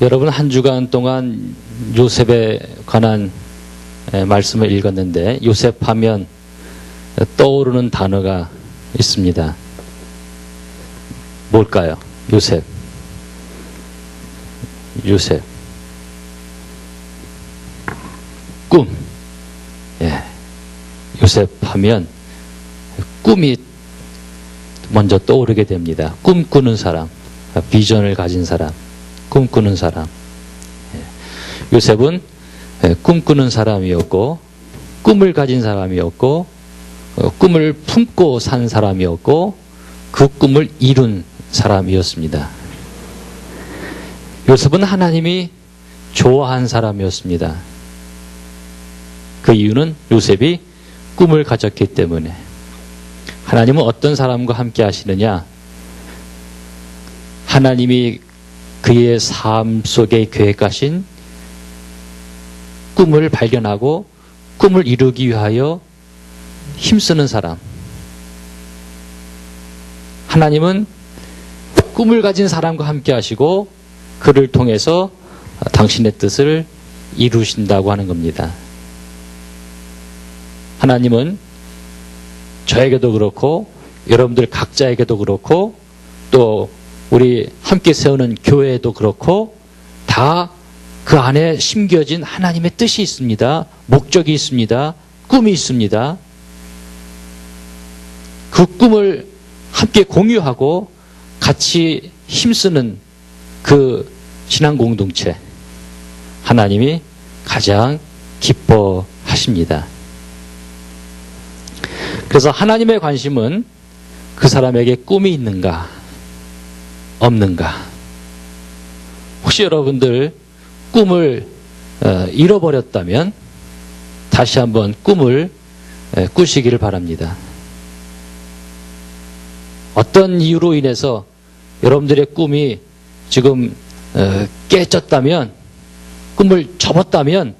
여러분 한 주간 동안 요셉에 관한 말씀을 읽었는데 요셉 하면 떠오르는 단어가 있습니다. 뭘까요? 요셉. 꿈. 예. 요셉 하면 꿈이 먼저 떠오르게 됩니다. 꿈꾸는 사람, 비전을 가진 사람, 꿈꾸는 사람. 요셉은 꿈꾸는 사람이었고, 꿈을 가진 사람이었고, 꿈을 품고 산 사람이었고, 그 꿈을 이룬 사람이었습니다. 요셉은 하나님이 좋아한 사람이었습니다. 그 이유는 요셉이 꿈을 가졌기 때문에. 하나님은 어떤 사람과 함께 하시느냐? 하나님이 그의 삶 속에 계획하신 꿈을 발견하고 꿈을 이루기 위하여 힘쓰는 사람. 하나님은 꿈을 가진 사람과 함께 하시고 그를 통해서 당신의 뜻을 이루신다고 하는 겁니다. 하나님은 저에게도 그렇고 여러분들 각자에게도 그렇고 또 우리 함께 세우는 교회에도 그렇고 다 그 안에 심겨진 하나님의 뜻이 있습니다. 목적이 있습니다. 꿈이 있습니다. 그 꿈을 함께 공유하고 같이 힘쓰는 그 신앙 공동체, 하나님이 가장 기뻐하십니다. 그래서 하나님의 관심은 그 사람에게 꿈이 있는가, 없는가. 혹시 여러분들 꿈을 잃어버렸다면 다시 한번 꿈을 꾸시기를 바랍니다. 어떤 이유로 인해서 여러분들의 꿈이 지금 깨졌다면, 꿈을 접었다면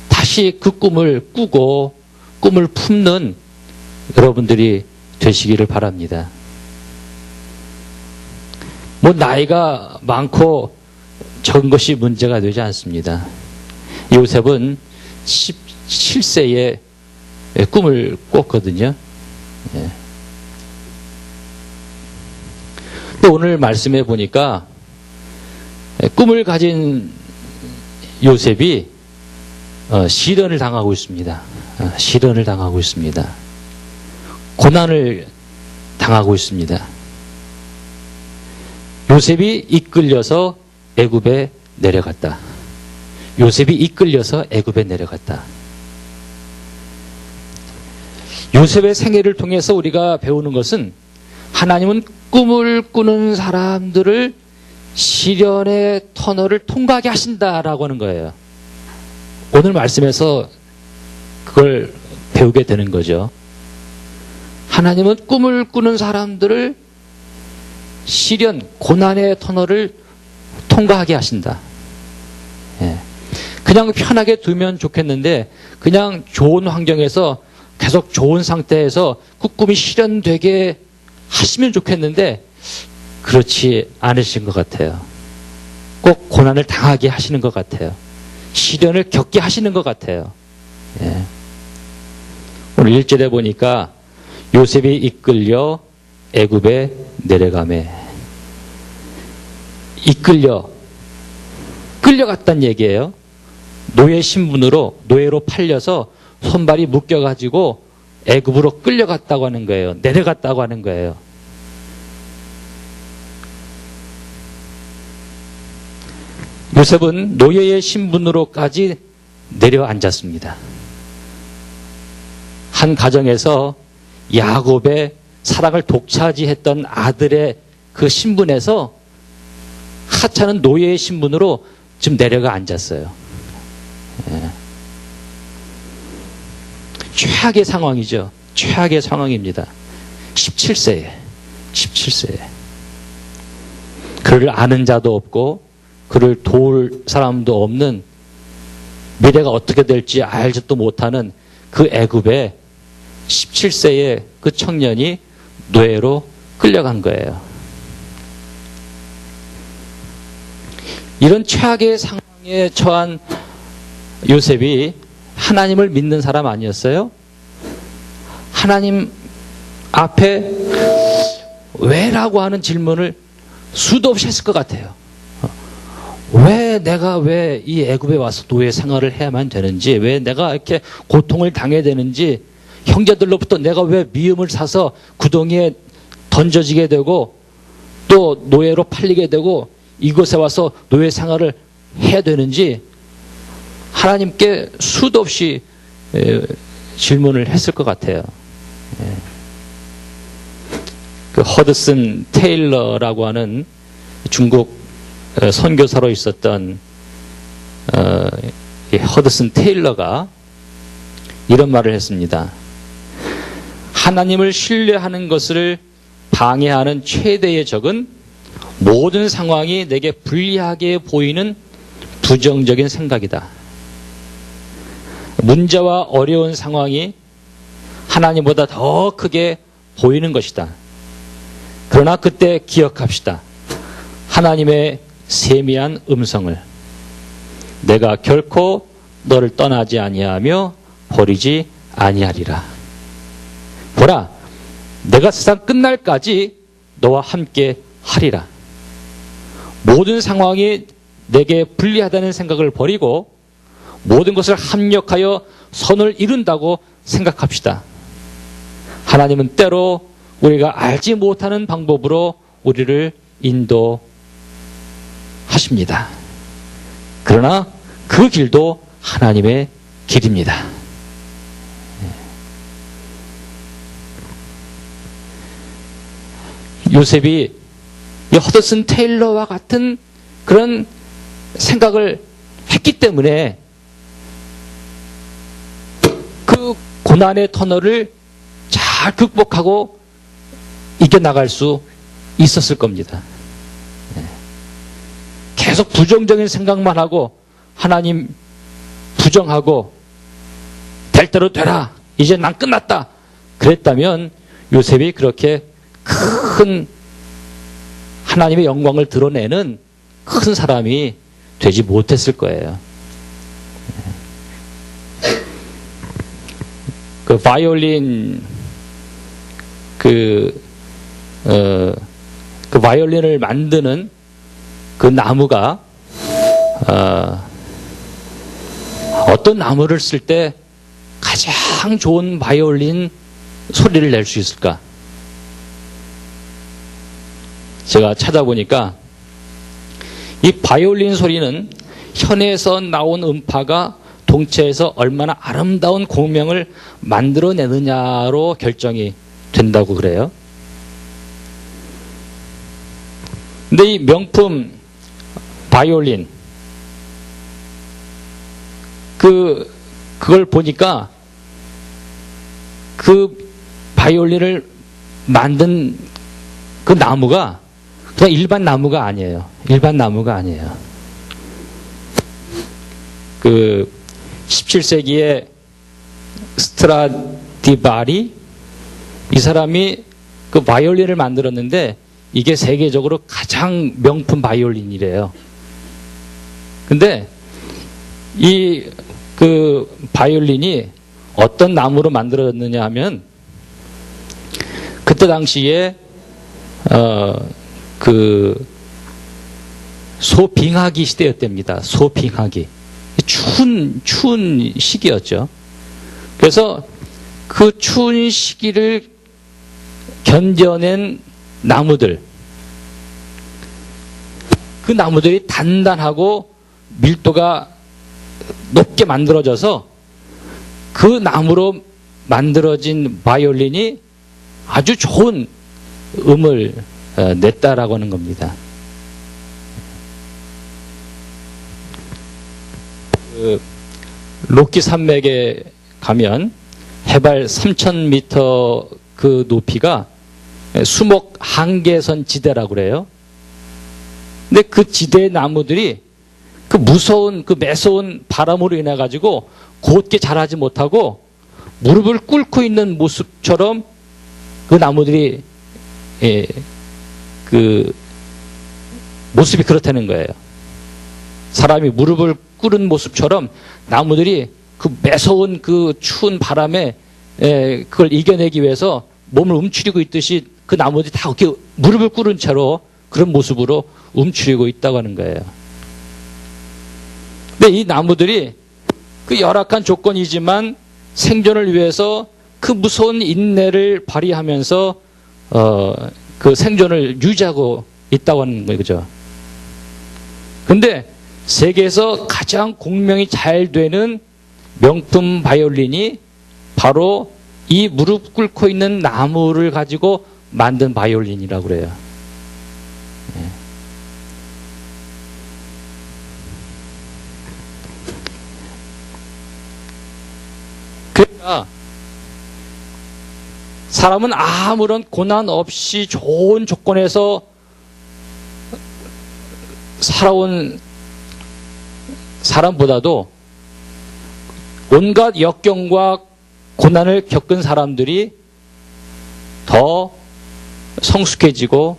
다시 그 꿈을 꾸고 꿈을 품는 여러분들이 되시기를 바랍니다. 뭐 나이가 많고 적은 것이 문제가 되지 않습니다. 요셉은 17세에 꿈을 꿨거든요. 예. 또 오늘 말씀해 보니까 꿈을 가진 요셉이 시련을 당하고 있습니다. 시련을 당하고 있습니다. 고난을 당하고 있습니다. 요셉이 이끌려서 애굽에 내려갔다. 요셉이 이끌려서 애굽에 내려갔다. 요셉의 생애를 통해서 우리가 배우는 것은 하나님은 꿈을 꾸는 사람들을 시련의 터널을 통과하게 하신다라고 하는 거예요. 오늘 말씀에서 그걸 배우게 되는 거죠. 하나님은 꿈을 꾸는 사람들을 시련, 고난의 터널을 통과하게 하신다. 예. 그냥 편하게 두면 좋겠는데 그냥 좋은 환경에서 계속 좋은 상태에서 그 꿈이 실현되게 하시면 좋겠는데 그렇지 않으신 것 같아요. 꼭 고난을 당하게 하시는 것 같아요. 시련을 겪게 하시는 것 같아요. 예. 오늘 1절에 보니까 요셉이 이끌려 애굽에 내려가매. 끌려갔단 얘기예요. 노예 신분으로, 노예로 팔려서 손발이 묶여가지고 애굽으로 끌려갔다고 하는 거예요. 내려갔다고 하는 거예요. 요셉은 노예의 신분으로까지 내려앉았습니다. 한 가정에서 야곱의 사랑을 독차지했던 아들의 그 신분에서 하찮은 노예의 신분으로 지금 내려가 앉았어요. 예. 최악의 상황이죠. 최악의 상황입니다. 17세에. 그를 아는 자도 없고 그를 도울 사람도 없는, 미래가 어떻게 될지 알지도 못하는 그 애굽에 17세의 그 청년이 노예로 끌려간 거예요. 이런 최악의 상황에 처한 요셉이 하나님을 믿는 사람 아니었어요? 하나님 앞에 왜라고 하는 질문을 수도 없이 했을 것 같아요. 내가 왜 이 애굽에 와서 노예 생활을 해야만 되는지, 왜 내가 이렇게 고통을 당해야 되는지, 형제들로부터 내가 왜 미움을 사서 구덩이에 던져지게 되고 또 노예로 팔리게 되고 이곳에 와서 노예 생활을 해야 되는지 하나님께 수도 없이 질문을 했을 것 같아요. 그 허드슨 테일러라고 하는 중국 선교사로 있었던 허드슨 테일러가 이런 말을 했습니다. 하나님을 신뢰하는 것을 방해하는 최대의 적은 모든 상황이 내게 불리하게 보이는 부정적인 생각이다. 문제와 어려운 상황이 하나님보다 더 크게 보이는 것이다. 그러나 그때 기억합시다. 하나님의 세미한 음성을. 내가 결코 너를 떠나지 아니하며 버리지 아니하리라. 보라, 내가 세상 끝날까지 너와 함께 하리라. 모든 상황이 내게 불리하다는 생각을 버리고 모든 것을 합력하여 선을 이룬다고 생각합시다. 하나님은 때로 우리가 알지 못하는 방법으로 우리를 인도하십니다. 그러나 그 길도 하나님의 길입니다. 요셉이 이 허드슨 테일러와 같은 그런 생각을 했기 때문에 그 고난의 터널을 잘 극복하고 이겨나갈 수 있었을 겁니다. 계속 부정적인 생각만 하고 하나님 부정하고 될 대로 되라, 이제 난 끝났다 그랬다면 요셉이 그렇게 큰 하나님의 영광을 드러내는 큰 사람이 되지 못했을 거예요. 그 바이올린 그 바이올린을 만드는 그 나무가 어떤 나무를 쓸 때 가장 좋은 바이올린 소리를 낼 수 있을까? 제가 찾아보니까 이 바이올린 소리는 현에서 나온 음파가 동체에서 얼마나 아름다운 공명을 만들어내느냐로 결정이 된다고 그래요. 근데 이 명품 바이올린 그걸 보니까 그 바이올린을 만든 그 나무가 그냥 일반 나무가 아니에요. 일반 나무가 아니에요. 그 17세기에 스트라디바리 이 사람이 그 바이올린을 만들었는데 이게 세계적으로 가장 명품 바이올린이래요. 근데 이 그 바이올린이 어떤 나무로 만들어졌느냐 하면 그때 당시에 그 소빙하기 시대였답니다. 소빙하기. 추운 시기였죠. 그래서 그 추운 시기를 견뎌낸 나무들, 그 나무들이 단단하고 밀도가 높게 만들어져서 그 나무로 만들어진 바이올린이 아주 좋은 음을 냈다라고 하는 겁니다. 그 로키 산맥에 가면 해발 3,000m 그 높이가 수목 한계선 지대라고 그래요. 근데 그 지대의 나무들이 그 무서운 그 매서운 바람으로 인해 가지고 곧게 자라지 못하고 무릎을 꿇고 있는 모습처럼 그 나무들이 그 모습이 그렇다는 거예요. 사람이 무릎을 꿇은 모습처럼 나무들이 그 매서운 그 추운 바람에 그걸 이겨내기 위해서 몸을 움츠리고 있듯이 그 나무들이 다 이렇게 무릎을 꿇은 채로 그런 모습으로 움츠리고 있다고 하는 거예요. 근데 이 나무들이 그 열악한 조건이지만 생존을 위해서 그 무서운 인내를 발휘하면서 그 생존을 유지하고 있다고 하는 거예요. 그죠? 근데 세계에서 가장 공명이 잘 되는 명품 바이올린이 바로 이 무릎 꿇고 있는 나무를 가지고 만든 바이올린이라고 그래요. 그러니까 사람은 아무런 고난 없이 좋은 조건에서 살아온 사람보다도 온갖 역경과 고난을 겪은 사람들이 더 성숙해지고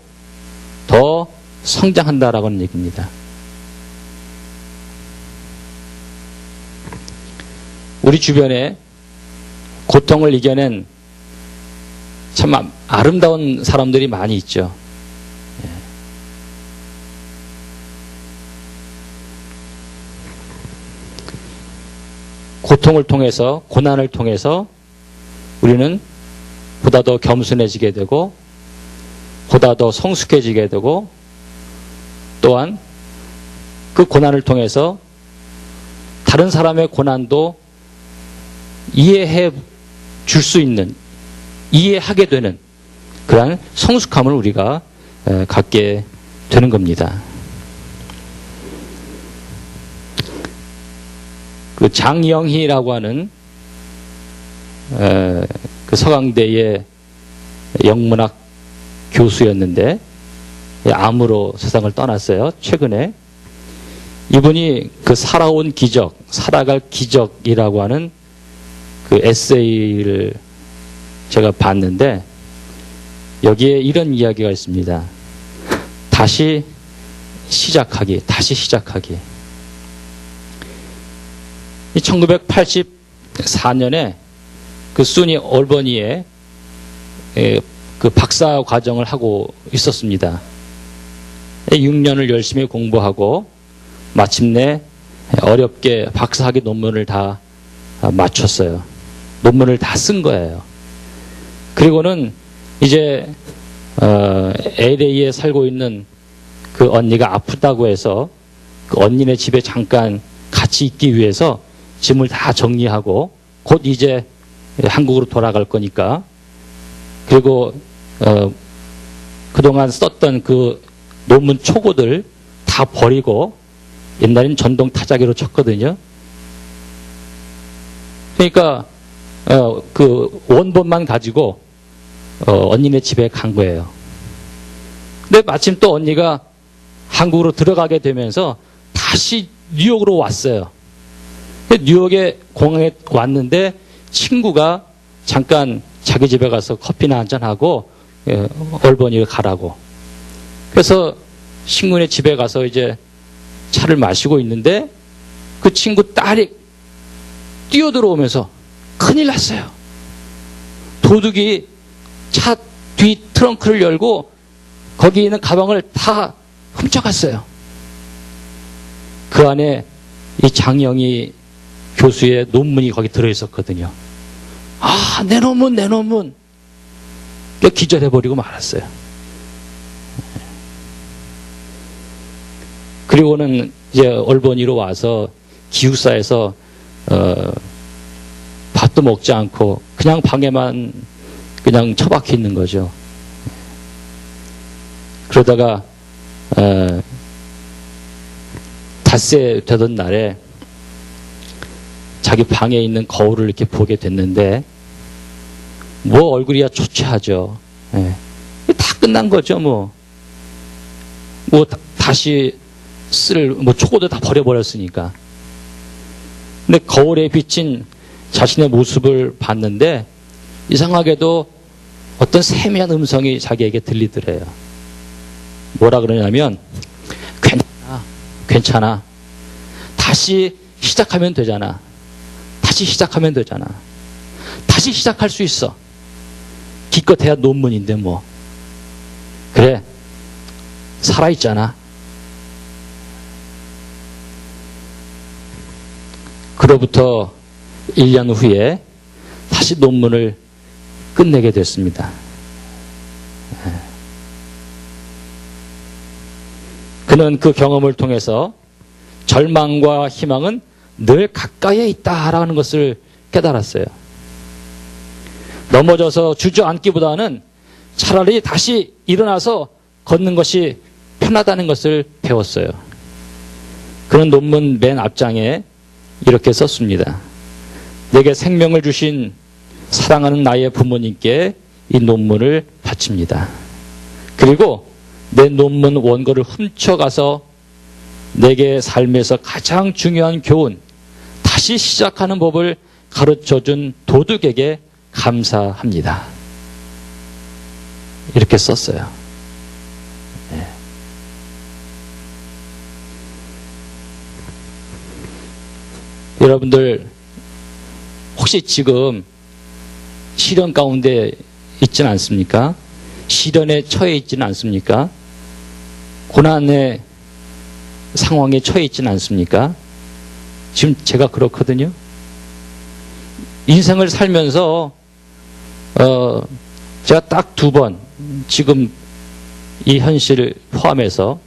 더 성장한다라고 하는 얘기입니다. 우리 주변에 고통을 이겨낸 참 아름다운 사람들이 많이 있죠. 고통을 통해서, 고난을 통해서 우리는 보다 더 겸손해지게 되고 보다 더 성숙해지게 되고 또한 그 고난을 통해서 다른 사람의 고난도 이해해 줄 수 있는, 이해하게 되는 그러한 성숙함을 우리가 갖게 되는 겁니다. 그 장영희라고 하는 그 서강대의 영문학 교수였는데 암으로 세상을 떠났어요. 최근에 이분이 그 살아온 기적, 살아갈 기적이라고 하는 그 에세이를 제가 봤는데 여기에 이런 이야기가 있습니다. 다시 시작하기, 다시 시작하기. 1984년에 그 수니 올버니에 그 박사 과정을 하고 있었습니다. 6년을 열심히 공부하고 마침내 어렵게 박사학위 논문을 다 마쳤어요. 논문을 다 쓴 거예요. 그리고는 이제 LA에 살고 있는 그 언니가 아프다고 해서 그 언니네 집에 잠깐 같이 있기 위해서 짐을 다 정리하고 곧 이제 한국으로 돌아갈 거니까 그리고 그동안 썼던 그 논문 초고들 다 버리고 옛날엔 전동 타자기로 쳤거든요. 그러니까 그 원본만 가지고 언니네 집에 간 거예요. 근데 마침 또 언니가 한국으로 들어가게 되면서 다시 뉴욕으로 왔어요. 뉴욕에 공항에 왔는데 친구가 잠깐 자기 집에 가서 커피나 한잔하고 얼버니를 가라고. 그래서 친구네 집에 가서 이제 차를 마시고 있는데 그 친구 딸이 뛰어들어오면서 큰일 났어요. 도둑이 차 뒤 트렁크를 열고 거기 있는 가방을 다 훔쳐갔어요. 그 안에 이 장영희 교수의 논문이 거기 들어있었거든요. 아, 내 논문, 내 논문. 기절해버리고 말았어요. 그리고는 이제 올버니로 와서 기숙사에서 밥도 먹지 않고 그냥 방에만 그냥 처박혀 있는 거죠. 그러다가 닷새 되던 날에 자기 방에 있는 거울을 이렇게 보게 됐는데 뭐 얼굴이야 초췌하죠. 예. 다 끝난 거죠. 뭐 다시 쓸 뭐 초고도 다 버려버렸으니까. 근데 거울에 비친 자신의 모습을 봤는데 이상하게도 어떤 세미한 음성이 자기에게 들리더래요. 뭐라 그러냐면 괜찮아, 괜찮아. 다시 시작하면 되잖아. 다시 시작하면 되잖아. 다시 시작할 수 있어. 기껏해야 논문인데 뭐. 그래, 살아있잖아. 그로부터 1년 후에 다시 논문을 끝내게 됐습니다. 그는 그 경험을 통해서 절망과 희망은 늘 가까이에 있다라는 것을 깨달았어요. 넘어져서 주저앉기보다는 차라리 다시 일어나서 걷는 것이 편하다는 것을 배웠어요. 그는 논문 맨 앞장에 이렇게 썼습니다. 내게 생명을 주신 사랑하는 나의 부모님께 이 논문을 바칩니다. 그리고 내 논문 원고를 훔쳐가서 내게 삶에서 가장 중요한 교훈, 다시 시작하는 법을 가르쳐준 도둑에게 감사합니다. 이렇게 썼어요. 네. 여러분들 혹시 지금 시련 가운데 있지는 않습니까? 시련에 처해 있지는 않습니까? 고난의 상황에 처해 있지는 않습니까? 지금 제가 그렇거든요. 인생을 살면서 제가 딱 2번 지금 이 현실을 포함해서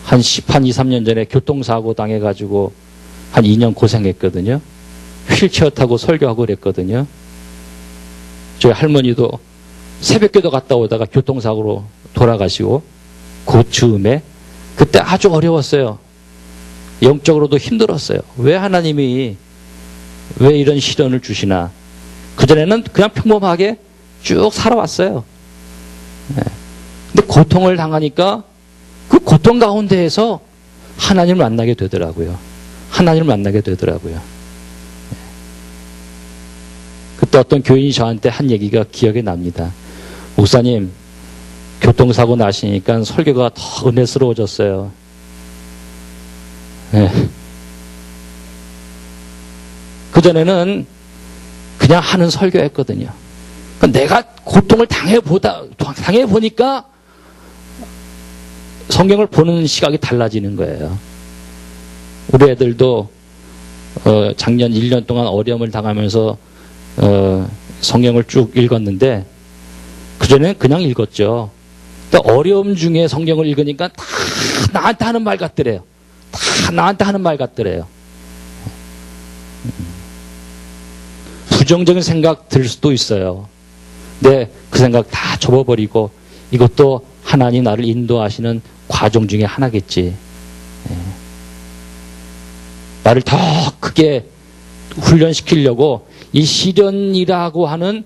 한 2, 3년 전에 교통사고 당해가지고 한 2년 고생했거든요. 휠체어 타고 설교하고 그랬거든요. 저희 할머니도 새벽기도 갔다 오다가 교통사고로 돌아가시고 그 즈음에 그때 아주 어려웠어요. 영적으로도 힘들었어요. 왜 하나님이 왜 이런 시련을 주시나. 그전에는 그냥 평범하게 쭉 살아왔어요. 근데 고통을 당하니까 그 고통 가운데에서 하나님을 만나게 되더라고요. 하나님을 만나게 되더라고요. 그때 어떤 교인이 저한테 한 얘기가 기억이 납니다. 목사님, 교통사고 나시니까 설교가 더 은혜스러워졌어요. 네. 그전에는 그냥 하는 설교했거든요. 내가 고통을 당해보니까 성경을 보는 시각이 달라지는 거예요. 우리 애들도 작년 1년 동안 어려움을 당하면서 성경을 쭉 읽었는데 그전에는 그냥 읽었죠. 어려움 중에 성경을 읽으니까 다 나한테 하는 말 같더래요. 다 나한테 하는 말 같더래요. 부정적인 생각 들 수도 있어요. 근데 그 생각 다 접어버리고 이것도 하나님 나를 인도하시는 과정 중에 하나겠지. 나를 더 크게 훈련시키려고 이 시련이라고 하는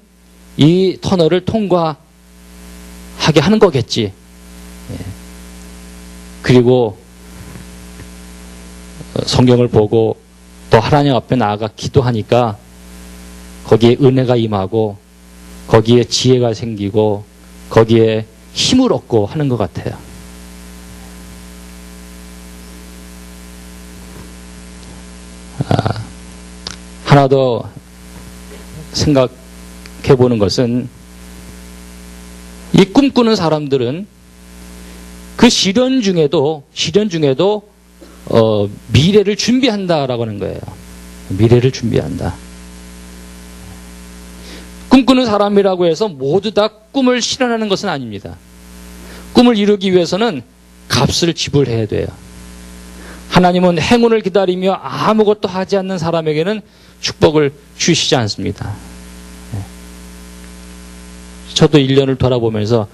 이 터널을 통과하게 하는 거겠지. 그리고 성경을 보고 또 하나님 앞에 나아가 기도하니까 거기에 은혜가 임하고 거기에 지혜가 생기고 거기에 힘을 얻고 하는 것 같아요. 하나 더 생각해 보는 것은 이 꿈꾸는 사람들은 그 시련 중에도 미래를 준비한다라고 하는 거예요. 미래를 준비한다. 꿈꾸는 사람이라고 해서 모두 다 꿈을 실현하는 것은 아닙니다. 꿈을 이루기 위해서는 값을 지불해야 돼요. 하나님은 행운을 기다리며 아무것도 하지 않는 사람에게는 축복을 주시지 않습니다. 저도 1년을 돌아보면서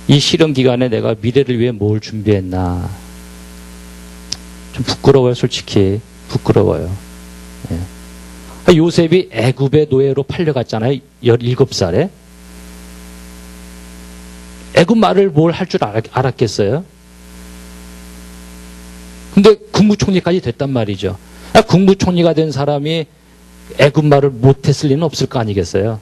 이 시련 기간에 내가 미래를 위해 뭘 준비했나. 좀 부끄러워요. 솔직히 부끄러워요. 요셉이 애굽의 노예로 팔려갔잖아요. 17살에. 애굽 말을 뭘 할 줄 알았겠어요? 근데 국무총리까지 됐단 말이죠. 국무총리가 된 사람이 애굽 말을 못했을 리는 없을 거 아니겠어요?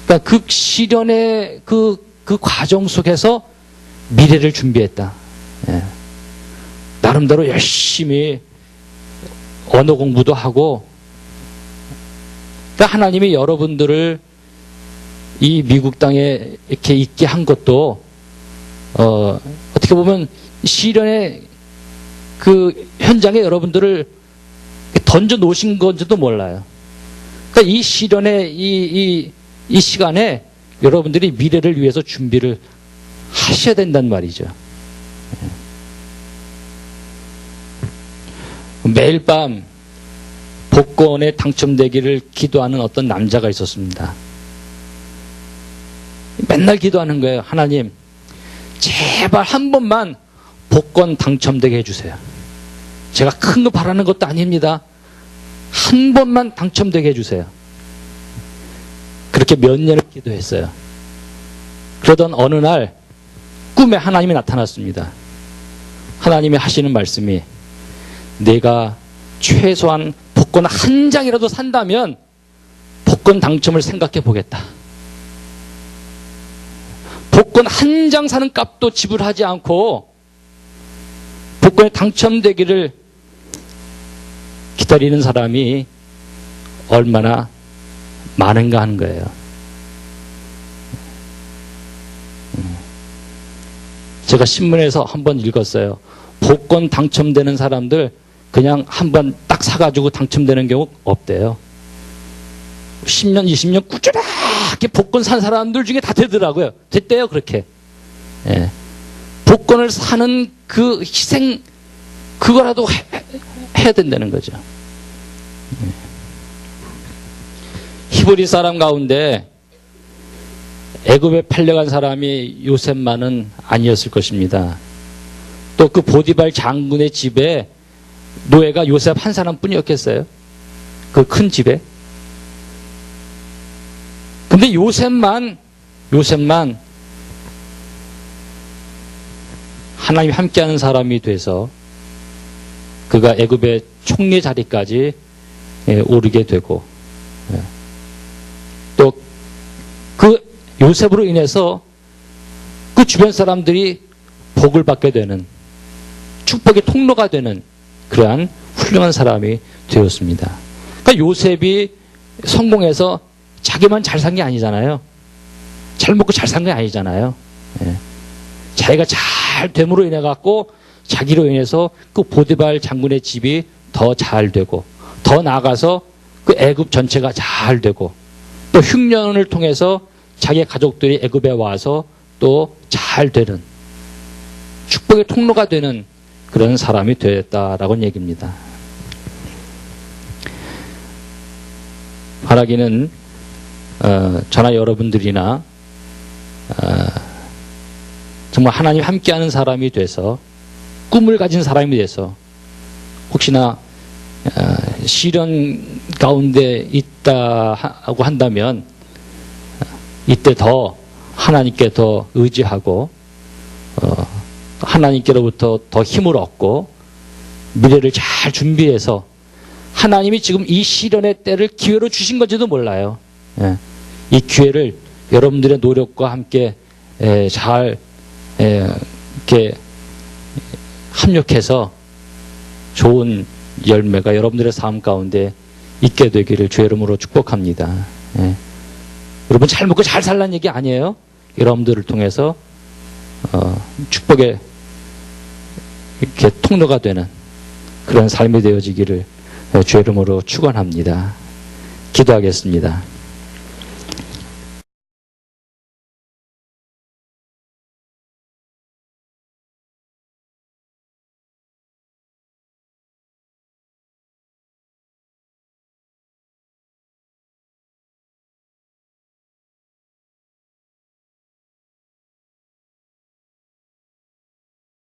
그러니까 그 시련의 그 과정 속에서 미래를 준비했다. 예. 나름대로 열심히 언어 공부도 하고, 그러니까 하나님이 여러분들을 이 미국 땅에 이렇게 있게 한 것도 어떻게 보면 시련의 그 현장에 여러분들을 던져 놓으신 건지도 몰라요. 그러니까 이 시련의 이 시간에 여러분들이 미래를 위해서 준비를 하셔야 된단 말이죠. 매일 밤 복권에 당첨되기를 기도하는 어떤 남자가 있었습니다. 맨날 기도하는 거예요. 하나님, 제발 한 번만 복권 당첨되게 해주세요. 제가 큰 거 바라는 것도 아닙니다. 한 번만 당첨되게 해주세요. 그렇게 몇 년을 기도했어요. 그러던 어느 날 꿈에 하나님이 나타났습니다. 하나님이 하시는 말씀이, 내가 최소한 복권 한 장이라도 산다면 복권 당첨을 생각해 보겠다. 복권 한 장 사는 값도 지불하지 않고 복권에 당첨되기를 기다리는 사람이 얼마나 많은가 하는 거예요. 제가 신문에서 한번 읽었어요. 복권 당첨되는 사람들 그냥 한번 딱 사가지고 당첨되는 경우 없대요. 10년, 20년 꾸준하게 복권 산 사람들 중에 다 되더라고요. 됐대요, 그렇게. 예. 복권을 사는 그 희생, 그거라도 해야 된다는 거죠. 히브리 사람 가운데 애굽에 팔려간 사람이 요셉만은 아니었을 것입니다. 또 그 보디발 장군의 집에 노예가 요셉 한 사람뿐이었겠어요? 그 큰 집에. 근데 요셉만 하나님 함께하는 사람이 돼서 그가 애굽의 총리 자리까지 오르게 되고, 또 그 요셉으로 인해서 그 주변 사람들이 복을 받게 되는, 축복의 통로가 되는 그러한 훌륭한 사람이 되었습니다. 그러니까 요셉이 성공해서 자기만 잘 산 게 아니잖아요. 잘 먹고 잘 산 게 아니잖아요. 자기가 잘 됨으로 인해 갖고 자기로 인해서 그 보디발 장군의 집이 더 잘 되고, 더 나아가서 그 애굽 전체가 잘 되고, 또 흉년을 통해서 자기의 가족들이 애굽에 와서 또 잘 되는, 축복의 통로가 되는 그런 사람이 되었다라고 얘기입니다. 바라기는 저나 여러분들이나 정말 하나님 함께하는 사람이 돼서, 꿈을 가진 사람이 돼서, 혹시나 시련 가운데 있다고 한다면 이때 더 하나님께 더 의지하고 하나님께로부터 더 힘을 얻고 미래를 잘 준비해서, 하나님이 지금 이 시련의 때를 기회로 주신 건지도 몰라요. 이 기회를 여러분들의 노력과 함께 잘 이렇게 합력해서 좋은 열매가 여러분들의 삶 가운데 있게 되기를 주의 이름으로 축복합니다. 여러분 잘 먹고 잘 살라는 얘기 아니에요. 여러분들을 통해서 축복의 이렇게 통로가 되는 그런 삶이 되어지기를 주의 이름으로 축원합니다. 기도하겠습니다.